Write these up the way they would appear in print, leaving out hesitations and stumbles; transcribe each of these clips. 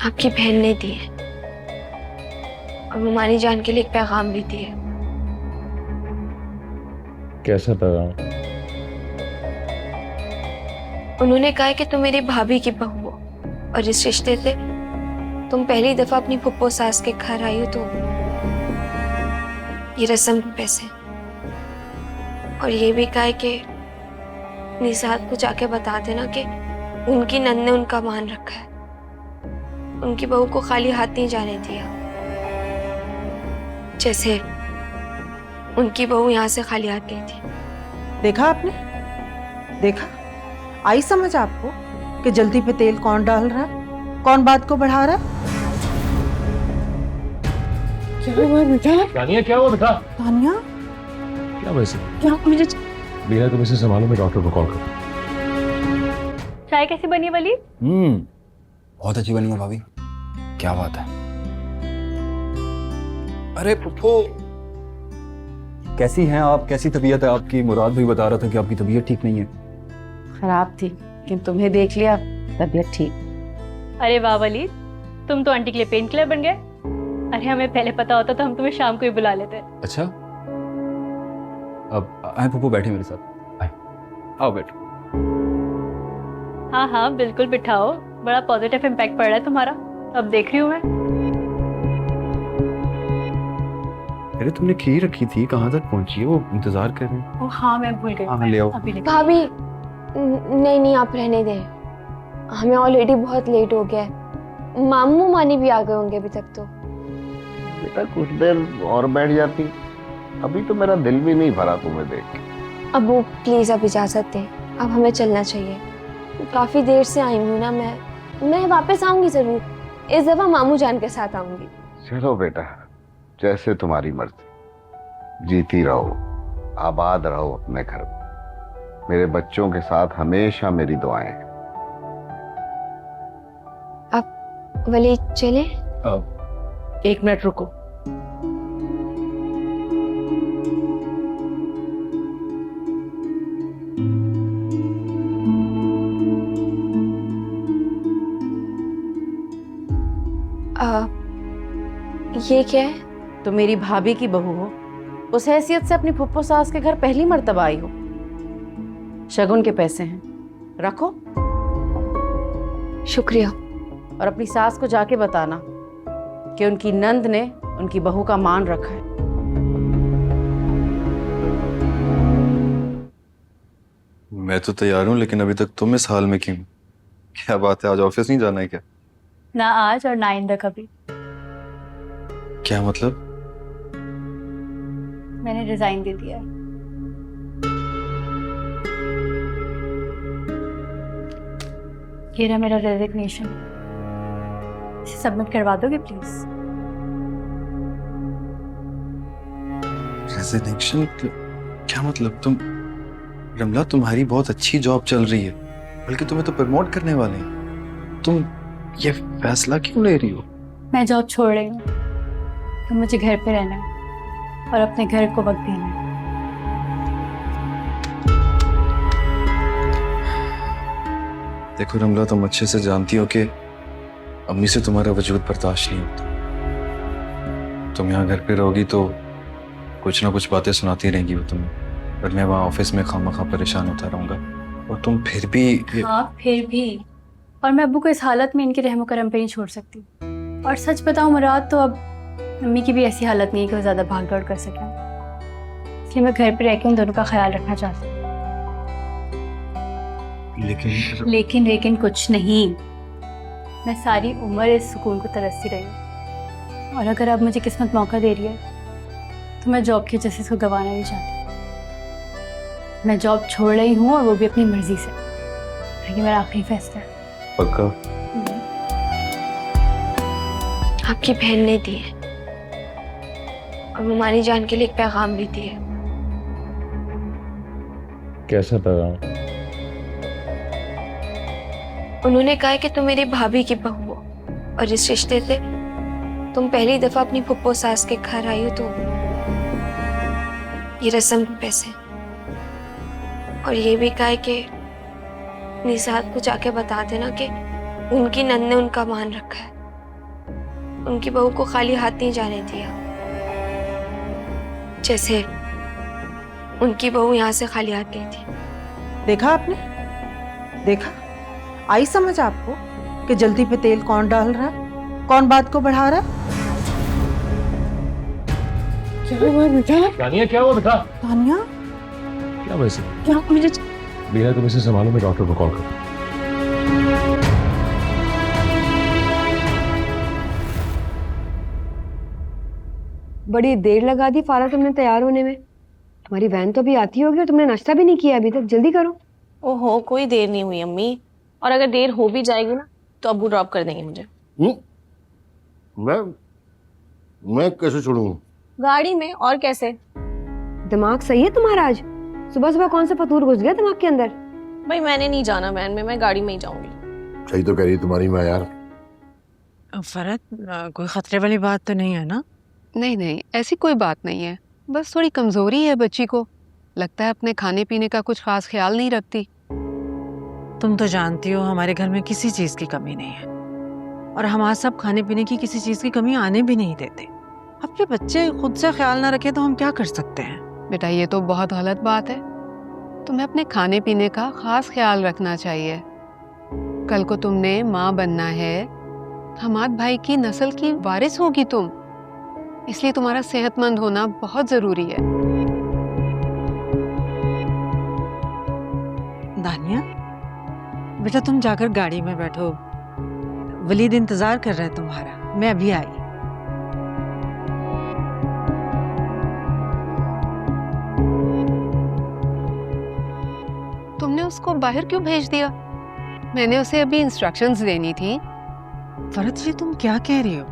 आपकी बहन ने दी है और ममानी जान के लिए एक पैगाम भी दिया है। कैसा पैगाम? उन्होंने कहा है कि तुम मेरी भाभी की बहू हो और इस रिश्ते से तुम पहली दफा अपनी फुप्पो सास के घर आई हो, तो ये रस्म के पैसे। और ये भी कहा है कि निसात को जाके बता देना कि उनकी नंद ने उनका मान रखा है, उनकी बहू को खाली हाथ नहीं जाने दिया, जैसे उनकी बहू यहाँ से खाली हाथ गई थी। देखा आपने? देखा? आई समझ आपको कि जल्दी पे तेल कौन डाल रहा है, कौन बात को बढ़ा रहा है? क्या हुआ बेटा? तानिया क्या हुआ बेटा? तानिया क्या वैसे? क्या मुझे बिना तुम इसे संभालो, मैं डॉक्टर को कॉल करूँ। चाय कैसी बनी वली? बहुत अच्छी बनी है भाभी, क्या बात है। अरे पुप्पो, कैसी हैं आप? कैसी तबीयत है आपकी? मुराद भी बता रहा था कि आपकी तबीयत ठीक नहीं है। खराब थी लेकिन तुम्हें देख लिया, तबीयत ठीक। अरे वाह वली, तुम तो आंटी के लिए पेन किलर बन गए। अरे हमें पहले पता होता तो हम तुम्हें शाम को ही बुला लेते। अच्छा, अब आए पुप्पो, बैठे मेरे साथ, आए, आओ बैठो। हाँ हाँ बिल्कुल बिठाओ, बड़ा पॉजिटिव इम्पैक्ट पड़ रहा है तुम्हारा, अब देख रही हूँ मैं। अरे तुमने खीर रखी थी, कहाँ तक पहुंची है? वो इंतजार कर रहे हैं। ओ हाँ मैं भूल गई। हाँ ले आओ। अभी लेके- भाभी नहीं नहीं, आप रहने दें, हमें ऑलरेडी बहुत लेट हो गया है। मामू मानी भी आ गए होंगे अभी तक। तो बेटा कुछ देर और बैठ जाती, अभी तो मेरा दिल भी नहीं भरा तुम्हें देख के। अबू प्लीज अब इजाजत दें, अब हमें चलना चाहिए। काफी देर से आई हूँ ना मैं वापस आऊंगी जरूर, इस दफा मामू जान के साथ आऊंगी। चलो बेटा, जैसे तुम्हारी मर्जी, जीती रहो, आबाद रहो अपने घर में। मेरे बच्चों के साथ हमेशा मेरी दुआएं हैं। अब वली चले? एक मिनट रुको। ये क्या है? तो मेरी भाभी की बहू हो, उस हैसियत से अपनी फुप्पो सास के घर पहली मर्तबा आई हो। शगुन के पैसे हैं, रखो। शुक्रिया। और अपनी सास को जाके बताना कि उनकी नंद ने उनकी बहू का मान रखा है। मैं तो तैयार हूँ, लेकिन अभी तक तुम इस हाल में क्यों? क्या बात है, आज ऑफिस नहीं जाना है क्या? ना आज और ना आइंदा कभी। क्या मतलब? मैंने रिजाइन दे दिया है। ये रहा मेरा रेजिग्नेशन, इसे सबमिट करवा दोगे प्लीज? रेजिग्नेशन? क्या मतलब? तुम रमला, तुम्हारी बहुत अच्छी जॉब चल रही है, बल्कि तुम्हें तो प्रमोट करने वाले हैं। तुम ये फैसला क्यों ले रही हो? मैं जॉब छोड़ रही हूँ, तो मुझे घर पे रहना है और अपने घर को वक्त देना है। देखो रमला, तुम अच्छे से जानती हो कि अम्मी से तुम्हारा वजूद बर्दाश्त नहीं होता। तुम यहाँ घर पे रहोगी तो कुछ ना कुछ बातें सुनाती रहेंगी वो तुम्हें, और मैं वहाँ ऑफिस में खामखा परेशान होता रहूंगा। और तुम फिर भी हाँ फिर भी, और मैं अब्बू को इस हालत में इनके रहमो करम पे नहीं छोड़ सकती। और सच बताऊं मुराद, तो अब अम्मी की भी ऐसी हालत नहीं है कि वो ज़्यादा भाग दौड़ कर सकें, इसलिए मैं घर पे रह के उन दोनों का ख्याल रखना चाहती हूँ। लेकिन कुछ नहीं, मैं सारी उम्र इस सुकून को तरसती रही हूँ, और अगर अब मुझे किस्मत मौका दे रही है तो मैं जॉब की वजह से इसको गंवाना नहीं चाहती। मैं जॉब छोड़ रही हूँ, और वो भी अपनी मर्जी से। ये मेरा आखिरी फैसला है। पक्का? आपकी बहन ने दी है और ममानी जान के लिए एक पैगाम भी दिया है। कैसा पैगाम? उन्होंने कहा है कि तुम मेरी भाभी की बहू हो और इस रिश्ते से तुम पहली दफा अपनी फुप्पो सास के घर आई हो, तो ये रस्म के पैसे। और ये भी कहा है कि निसात को जाके बता देना कि उनकी नंद ने उनका मान रखा है, उनकी बहू को खाली हाथ नहीं जाने दिया, जैसे उनकी बहू यहाँ से खाली हाथ गई थी। देखा आपने? देखा? आई समझ आपको कि जल्दी पे तेल कौन डाल रहा है, कौन बात को बढ़ा रहा है? क्या हुआ बेटा? तानिया क्या हुआ बेटा? तानिया, क्या वैसे? क्या मुझे भैया तुम इसे संभालो, मैं डॉक्टर को कॉल करूँ। बड़ी देर लगा दी फारा तुमने तैयार होने में। तुम्हारी वैन तो अभी आती होगी और तुमने नाश्ता भी नहीं किया अभी तक। जल्दी करो। ओहो, कोई देर नहीं हुई अम्मी, और अगर देर हो भी जाएगी ना तो अब्बू ड्रॉप कर देंगे मुझे। मैं कैसे छोड़ूं? गाड़ी में, और कैसे? दिमाग सही है तुम्हारा आज? सुबह सुबह कौन सा फतूर घुस गया दिमाग के अंदर? भाई मैंने नहीं जाना वैन में, मैं गाड़ी में ही जाऊंगी। सही तो कह रही तुम्हारी माँ यार। फरहत, कोई खतरे वाली बात तो नहीं है ना? नहीं नहीं, ऐसी कोई बात नहीं है। बस थोड़ी कमजोरी है बच्ची को, लगता है अपने खाने पीने का कुछ खास ख्याल नहीं रखती। तुम तो जानती हो हमारे घर में किसी चीज की कमी नहीं है, और हम आज सब खाने पीने की किसी चीज की कमी आने भी नहीं देते। अपने बच्चे खुद से ख्याल ना रखे तो हम क्या कर सकते हैं? बेटा ये तो बहुत गलत बात है, तुम्हें अपने खाने पीने का खास ख्याल रखना चाहिए। कल को तुमने माँ बनना है, हमाद भाई की नस्ल की वारिस होगी तुम, इसलिए तुम्हारा सेहतमंद होना बहुत जरूरी है। दानिया बेटा, तुम जाकर गाड़ी में बैठो, वलीद इंतजार कर रहा है तुम्हारा। मैं अभी आई। तुमने उसको बाहर क्यों भेज दिया? मैंने उसे अभी इंस्ट्रक्शंस देनी थी। फरहत जी, तुम क्या कह रही हो?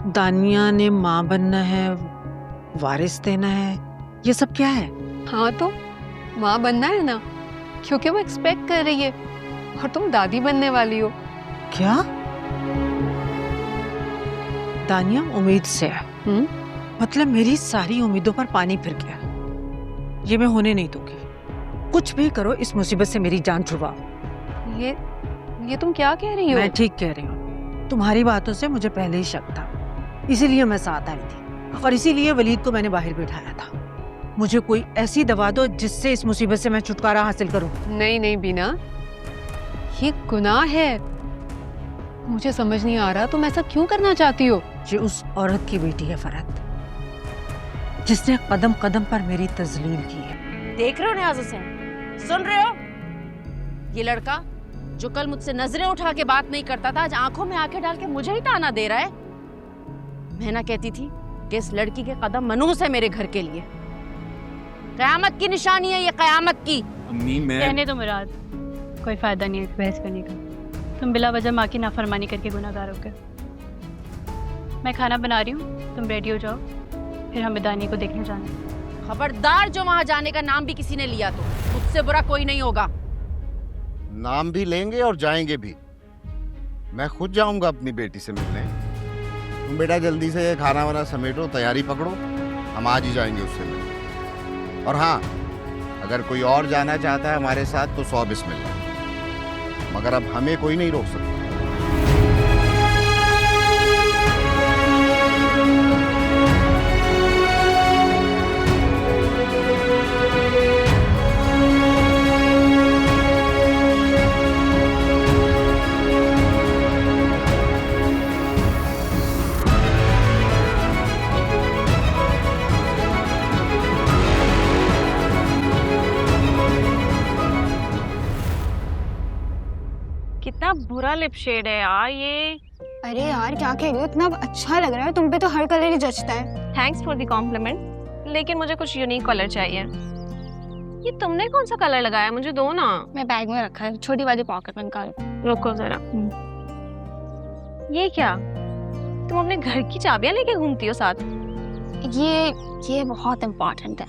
दानिया ने माँ बनना है, वारिस देना है, ये सब क्या है? हाँ तो माँ बनना है ना, क्योंकि वो एक्सपेक्ट कर रही है, और तुम दादी बनने वाली हो। क्या? दानिया उम्मीद से है? मतलब मेरी सारी उम्मीदों पर पानी फिर गया। ये मैं होने नहीं दूंगी। कुछ भी करो, इस मुसीबत से मेरी जान छुड़वाओ। ये तुम क्या कह रही हो? मैं ठीक कह रही हूँ। तुम्हारी बातों से मुझे पहले ही शक था, इसीलिए मैं साथ आई थी, और इसीलिए वलीद को मैंने बाहर बिठाया था। मुझे कोई ऐसी दवा दो जिससे इस मुसीबत से मैं छुटकारा हासिल करूं। नहीं नहीं बीना, ये गुनाह है। मुझे समझ नहीं आ रहा तुम ऐसा क्यों करना चाहती हो। ये उस औरत की बेटी है फरहत, जिसने कदम कदम पर मेरी तजलील की है। देख रहे हो न्याज हुसैन, सुन रहे हो? ये लड़का जो कल मुझसे नजरें उठा के बात नहीं करता था, आज आंखों में आंखें डाल के मुझे ही ताना दे रहा है। मैं ना कहती थी कि इस लड़की के कदम मनूस है मेरे घर के लिए। कयामत की निशानी है ये, कयामत की। अम्मी मैं कहने दो मुराद, कोई फायदा नहीं है बहस करने का। तुम बिला वजह माँ की नाफरमानी करके गुनाहगार हो गए। मैं खाना बना रही हूँ, तुम रेडी हो जाओ, फिर हमें दानी को देखने जाना है। खबरदार जो वहां जाने का नाम भी किसी ने लिया तो मुझसे बुरा कोई नहीं होगा। नाम भी लेंगे और जाएंगे भी। मैं खुद जाऊंगा अपनी बेटी से मिलने। तुम बेटा जल्दी से खाना वाना समेटो, तैयारी पकड़ो, हम आज ही जाएंगे उससे मिलने। और हाँ, अगर कोई और जाना चाहता है हमारे साथ तो 100 बिस्मिल्लाह, मगर अब हमें कोई नहीं रोक सकता। कितना बुरा लिप शेड है यार ये। अरे यार क्या कह रही हो, इतना अच्छा लग रहा है, तुम पे तो हर कलर ही जचता है। थैंक्स फॉर द कॉम्प्लीमेंट, लेकिन मुझे कुछ यूनिक कलर चाहिए। ये तुमने कौन सा कलर लगाया, मुझे दो ना। मैं बैग में रखा है, छोटी वाली पॉकेट में निकाल। रुको जरा, ये क्या? तुम अपने घर की चाबियां लेके घूमती हो साथ? ये बहुत इम्पोर्टेंट है,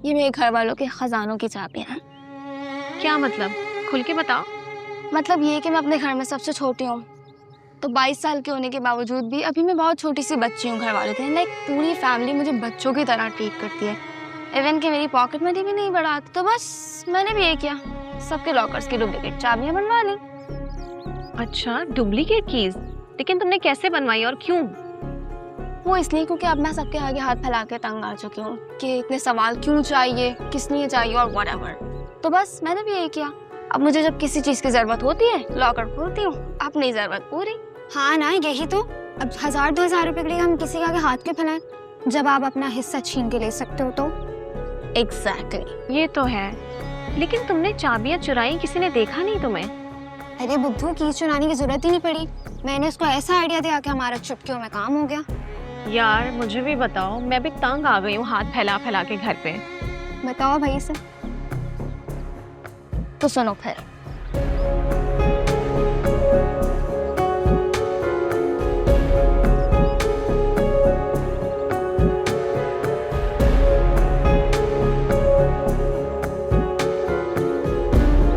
ये मेरे घर वालों के खजानों की चाबियां हैं। क्या मतलब, खुल के बताओ। मतलब ये कि मैं अपने घर में सबसे छोटी हूँ, तो 22 साल के होने के बावजूद भी अभी मैं बहुत छोटी सी बच्ची हूँ घर वालों के। लाइक पूरी फैमिली मुझे बच्चों की तरह ट्रीट करती है। इवन कि मेरी पॉकेट मनी भी नहीं बढ़ाती। तो बस मैंने भी ये किया, सबके लॉकर्स की डुप्लीकेट चाबियां बनवा ली। अच्छा, डुप्लीकेट कीज? लेकिन तुमने कैसे बनवाई और क्यों? वो इसलिए क्योंकि अब मैं सबके आगे हाथ फैला के तंग आ चुकी हूँ कि इतने सवाल क्यों चाहिए, किस लिए चाहिए और व्हाटएवर। तो बस मैंने भी यही किया। अब मुझे जब किसी चीज की जरूरत होती है लॉकर खोलती हूँ, अपनी जरूरत पूरी। हाँ ना, यही तो। अब 1000-2000 रुपए के लिए हम किसी के आगे हाथ क्यों फैलाएं जब आप अपना हिस्सा छीन के ले सकते हो तो। एग्जैक्टली। ये तो है, लेकिन तुमने चाबियां चुराई, किसी ने देखा नहीं तुम्हें? अरे बुद्धू, की चुराने की जरूरत ही नहीं पड़ी। मैंने उसको ऐसा आइडिया दिया कि हमारा चुटकियों में काम हो गया। यार मुझे भी बताओ, मैं भी तंग आ गई हूँ हाथ फैला फैला के घर पे। बताओ भाई से। तो सुनो फिर,